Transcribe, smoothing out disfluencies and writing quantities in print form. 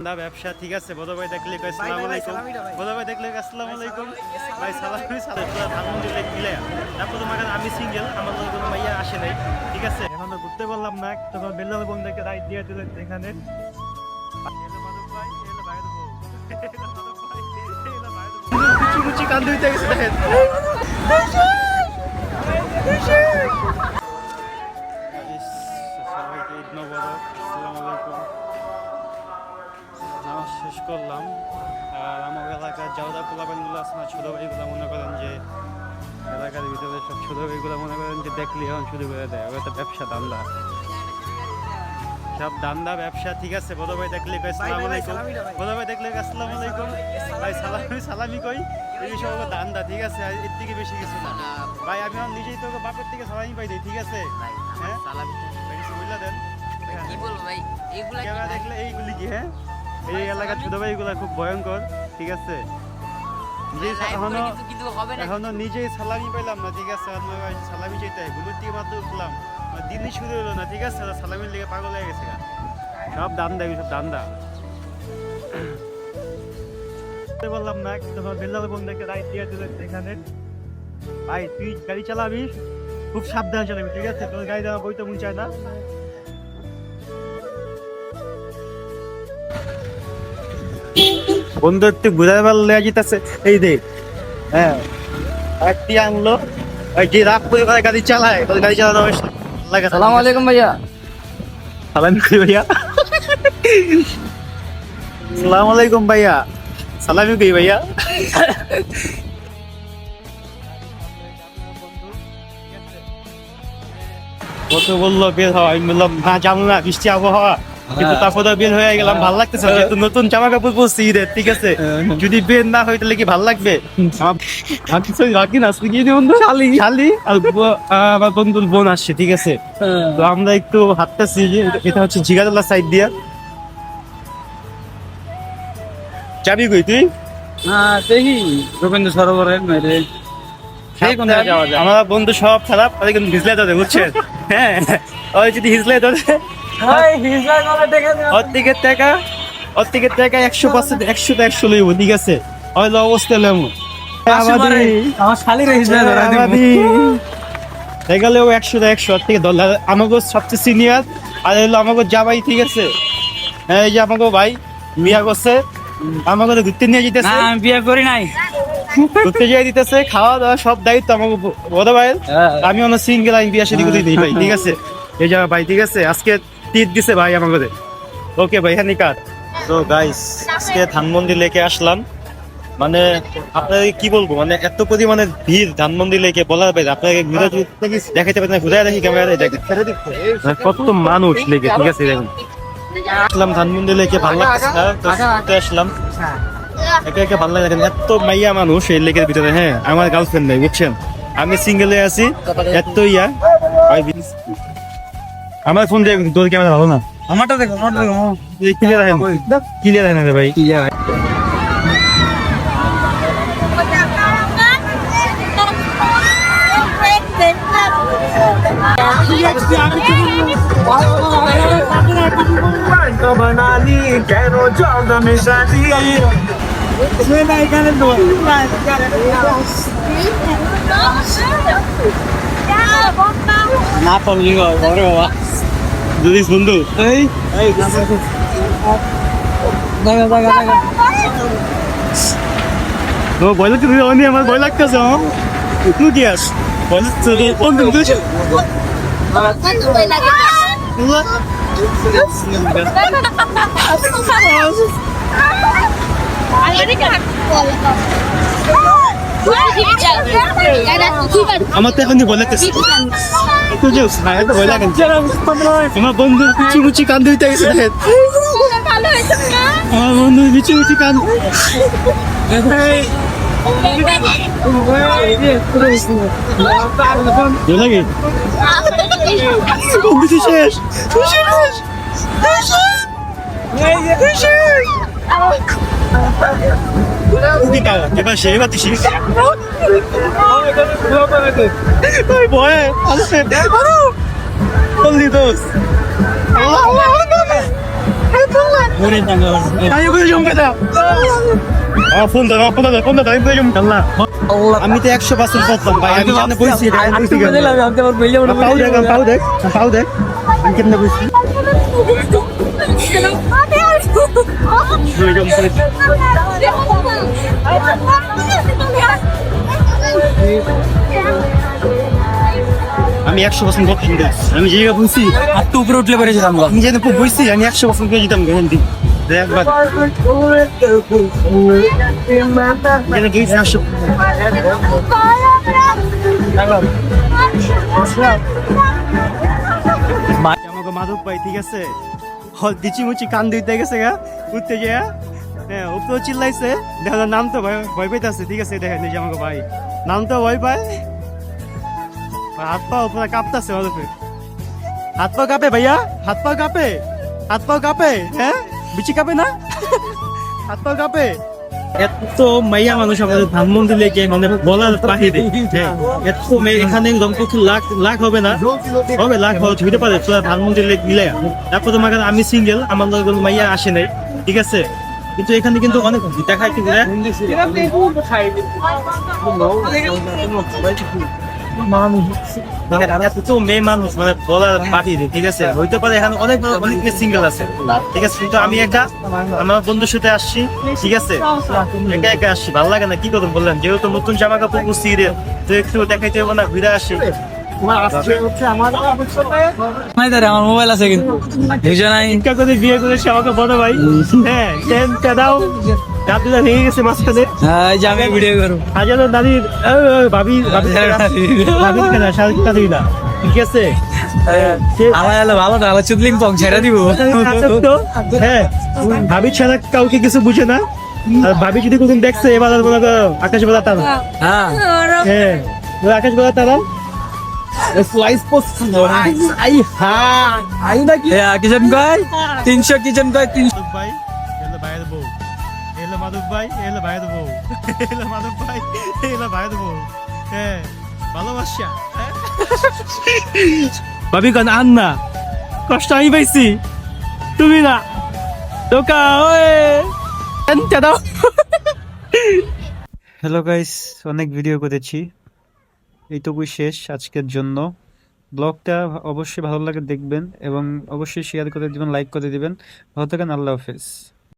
ব্যবসা ঠিক আছে বড় ভাই দেখলে আসসালামু আলাইকুম বড় ভাই দেখলে আসসালামু আলাইকুম ভাই সালাম ধানমন্ডি লেক মিলে তারপর তোমার আমি সিঙ্গেল আমার কোনো মাইয়া আসে নাই ঠিক আছে এখন তো ঘুরতে পারলাম না তখন বেল্লাল বন্ধুকে রাইড দিয়ে দিলেন এখানে কান ধুইতে গেছে দেখেন সবাইকে ঈদ মোবারক আসসালামু আলাইকুম নামাজ শেষ করলাম আর আমার এলাকার জাউদা পোলাপানগুলো আছে না ছোটো ভাইগুলো মনে করেন যে এলাকার ভিতরে সব ছোটো ভাইগুলো মনে করেন যে দেখলে এখন শুরু করে দেয় ওটা তো ব্যবসা দান্দা সব দান্দা ব্যবসা ঠিক আছে বড় ভাই দেখলে আসসালামু আলাইকুম বড় ভাই দেখলে আসসালামু আলাইকুম ভাই সালামি কই এই সব দান্দা ঠিক আছে এর থেকে বেশি কিছু না ভাই আমি আমার নিজেই তো বাপের থেকে সালামি পাই দিই ঠিক আছে হ্যাঁ সালামি কিছু বললা দেন কি বলবো ভাই এইগুলা কি দেখলে এইগুলি কি হ্যাঁ এই এলাকার ছোট ভাইগুলা খুব ভয়ঙ্কর ঠিক আছে এখনো নিজেই সালামি পাইলাম না ঠিক আছে সালামি চাইতে গুলোর দিকে মাত্র উঠলাম দিনই শুরু হলো না ঠিক আছে সালামির লেগে পাগল হয়ে গেছে সব দান্দা সব দান্দা বললাম না তোমার বেল্লাল বন্ধুকে রাইড দিয়ে দিলেন এখানে ভাই তুই গাড়ি চালাবি খুব সাবধান চালাবি ঠিক আছে তোর গাড়ি দেওয়া বইতে মন চায় না বন্ধু একটু ঘুরে বেড়া যেতেছে এই দেখ হ্যাঁ একটি আনলো ওই যে রাগ করে গাড়ি চালায় তোর গাড়ি চালানো লাগে আসসালামু আলাইকুম ভাইয়া সালাম কই ভাইয়া আসসালামু আলাইকুম ভাইয়া সালামি কই ভাইয়া কত বললো বের হওয়া আমি বললাম না যাবো না বৃষ্টি আবহাওয়া কিন্তু তারপর বের হয়ে গেলাম ভালো লাগতেছে যেহেতু নতুন জামা কাপড় পরছি ঈদের ঠিক আছে যদি বের না হয় তাহলে কি ভালো লাগবে আমার বন্ধুর বোন আসছে ঠিক আছে তো আমরা একটু হাঁটতেছি এটা হচ্ছে জিগাতলা সাইড দিয়া যাবি কই তুই দেখি রবীন্দ্র সরোবরের মেরে আমার বন্ধু সব খারাপ কিন্তু হিজলে ধরে বুঝছেন হ্যাঁ ওই যদি হিজলে ধরে ওর থেকে টাকা 100% 100 লইব ঠিক আছে হইলো অবস্থা লেমন আমার শালির হিজলা ধরা দিব দেখালেও 100 থেকে $1 আমাকে সবচেয়ে সিনিয়র আর হলো আমাকে জামাই ঠিক আছে হ্যাঁ এই যে আমাকে ভাই বিয়া করছে আমাকে ঘুরতে নিয়ে যেতেছে না আমি বিয়ে করি নাই ঘুরতে যেয়ে দিতেছে খাওয়া দাওয়া সব দায়িত্ব আমাকে বড় ভাই আমি অন্য সিঙ্গেল আমি বিয়া শাদী করে দিই ভাই ঠিক আছে এই যা ভাই ঠিক আছে আজকে তীর দিছে ভাই আমাকে ওকে ভাই হ্যাঁ নিকাত তো গাইস আজকে ধানমন্ডি লেকে আসলাম মানে আপনাদের কি বলবো মানে এত পরিমাণে ভিড় ধানমন্ডি লেকে বলার বাইরে আপনাকে দেখাতে পারেন ঘুরে দেখি ক্যামেরায় দেখেন কত মানুষ লেকে ঠিক আছে দেখুন আসলাম ধানমন্ডি লেকে ভালো লাগছে আসলাম একে একে ভালো লাগে এত মাইয়া মানুষ এই লেকের ভিতরে হ্যাঁ আমার গার্লফ্রেন্ড নেই বুঝছেন আমি সিঙ্গেলে আছি এত ইয়া আমার ফোন দিয়ে তোর ক্যামেরা ভালো না আমারটা দেখো ক্লিয়ার হয় না রে ভাই কেন জলদমে সাজি এখানে না পারলি ঘরে বাবা যদি বন্ধু এই ভয় লাগছে আমার ভয় লাগতেছে তুই কি আস ভয় লাগছে বন্ধু আমার তো এখন ভয় লাগতেছে ভয় লাগে আমার বন্ধু মুচি কান ধুইতে গেছে আমার বন্ধু মুচি কান লাগে শেষ এবার সেই বাতিস ভয়ে আসছে বললি দোষ আমি বুঝে জমকে দাও ফোন দাও আমি বুঝে জম আল্লাহ আমি তো 100% করতাম ভাই আমি জানি বলছি পাউ দেখ আমি কেমনে বলছি আমি 100% করতাম আমি যেটা বলছি আর তো উপরে উঠলে পেরে যেতাম আমি যেটা বলছি আমি 100% করে যেতাম গ্যারান্টি একবার যেটা বলছি 100% আমাকে মাধব ভাই ঠিক আছে দিচি মুচি কান দিতে গেছে গা উঠতে গিয়া হ্যাঁ ও তো চিল্লাইছে দেখা নাম তো ভয় পাইতেছে ঠিক আছে দেখেন এই যে আমাকে ভাই নাম তো ভয় পায় হাত পা উপরে কাঁপতেছে মাধবের হাত পা কাঁপে ভাইয়া হাত পা কাঁপে হ্যাঁ বিচি কাঁপে না হাত পা কাঁপে এত মাইয়া মানুষ আমাদের ধানমন্ডি লেগে মানে বলার বাহিরে এত মেয়ে এখানে দম্পতি লাখ হবে না হবে লাখ হইতে পারে তোরা ধানমন্ডি লেগ মিলে তারপর তোমার আমি সিঙ্গেল আমার কোনো মাইয়া আসে নাই ঠিক আছে কিন্তু এখানে কিন্তু অনেক দেখায় কিন্তু মেয়ে মানুষ মানে বলার বাহিরে ঠিক আছে হইতে পারে এখানে অনেক সিঙ্গেল আছে ঠিক আছে কিন্তু আমি একা আমার বন্ধুর সাথে আসছি ঠিক আছে একা আসছি ভালো লাগে না কি করবেন বললেন যেহেতু নতুন জামা কাপড় পরছি তো একটু দেখাইতে হবে না ঘুরে আসি আমার মোবাইল আছে কিন্তু ইনকা করে বিয়ে করেছে আমাকে বড় ভাই হ্যাঁ টেনটা দাও দাদুটা ভেঙে গেছে মাঝখানে হ্যাঁ যে আমি ভিডিও করব হাজারো দাদির ভাবি না ঠিক আছে আমার হলো ভালো না হলো চুদলিং পং ছেড়ে দিব হ্যাঁ ভাবি ছাড়া কাউকে কিছু বুঝে না আর ভাবি যদি কোনদিন দেখছে এবার আর মনে করো আকাশ বেলা তারা হ্যাঁ হ্যাঁ আকাশ বেলা তারা স্লাইস পোস্ট আই হ্যাঁ আই নাকি কিচেন কয় 300 কিচেন কয় 300 ভাই এলো ভাইয়ের বউ এলো মাধব ভাই এলো ভাইয়ের বউ এলো মাধব ভাই এলো ভাইয়ের বউ হ্যাঁ ভালোবাসা ভাবি কান আন্না কষ্ট আমি পাইছি তুমি না দোকা ওয়ে এনতে দাও হ্যালো গাইস অনেক ভিডিও করেছি এইটুকুই শেষ আজকের জন্য ব্লগটা অবশ্যই ভালো লাগে দেখবেন এবং অবশ্যই শেয়ার করে দিবেন লাইক করে দিবেন ভালো থাকেন আল্লাহ হাফেজ